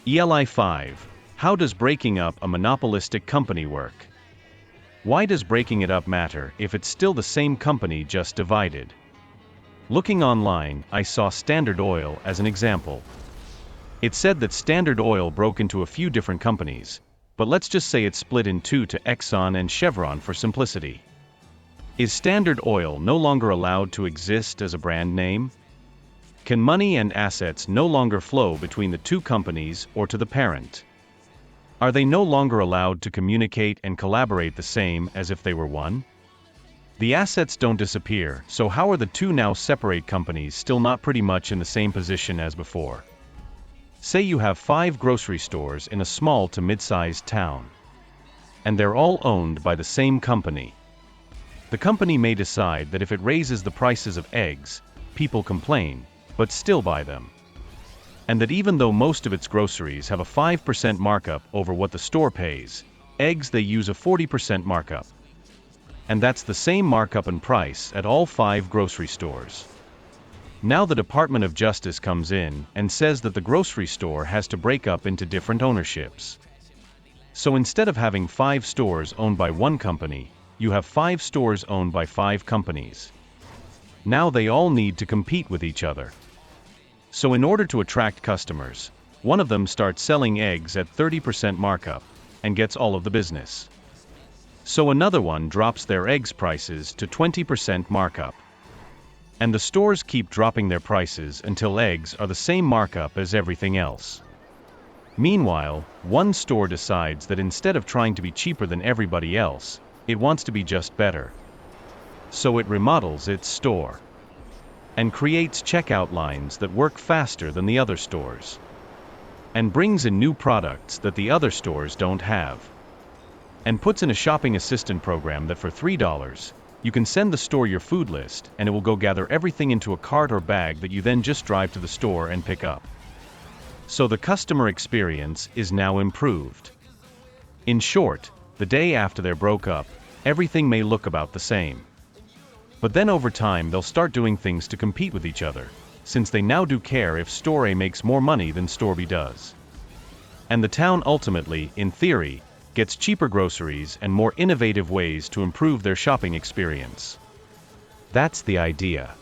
ELI 5. How does breaking up a monopolistic company work? Why does breaking it up matter if it's still the same company just divided? Looking online, I saw Standard Oil as an example. It said that Standard Oil broke into a few different companies, but let's just say it's split in two to Exxon and Chevron for simplicity. Is Standard Oil no longer allowed to exist as a brand name? Can money and assets no longer flow between the two companies or to the parent? Are they no longer allowed to communicate and collaborate the same as if they were one? The assets don't disappear, so how are the two now separate companies still not pretty much in the same position as before? Say you have 5 grocery stores in a small to mid-sized town. And they're all owned by the same company. The company may decide that if it raises the prices of eggs, people complain, but still buy them. And that even though most of its groceries have a 5% markup over what the store pays, eggs they use a 40% markup. And that's the same markup and price at all 5 grocery stores. Now the Department of Justice comes in and says that the grocery store has to break up into different ownerships. So instead of having 5 stores owned by one company, you have 5 stores owned by 5 companies. Now they all need to compete with each other. So in order to attract customers, one of them starts selling eggs at 30% markup and gets all of the business. So another one drops their eggs prices to 20% markup. And the stores keep dropping their prices until eggs are the same markup as everything else. Meanwhile, one store decides that instead of trying to be cheaper than everybody else, it wants to be just better. So it remodels its store and creates checkout lines that work faster than the other stores, and brings in new products that the other stores don't have, and puts in a shopping assistant program that for $3, you can send the store your food list and it will go gather everything into a cart or bag that you then just drive to the store and pick up. So the customer experience is now improved. In short, the day after they're broke up, everything may look about the same. But then over time they'll start doing things to compete with each other, since they now do care if store A makes more money than store B does. And the town ultimately, in theory, gets cheaper groceries and more innovative ways to improve their shopping experience. That's the idea.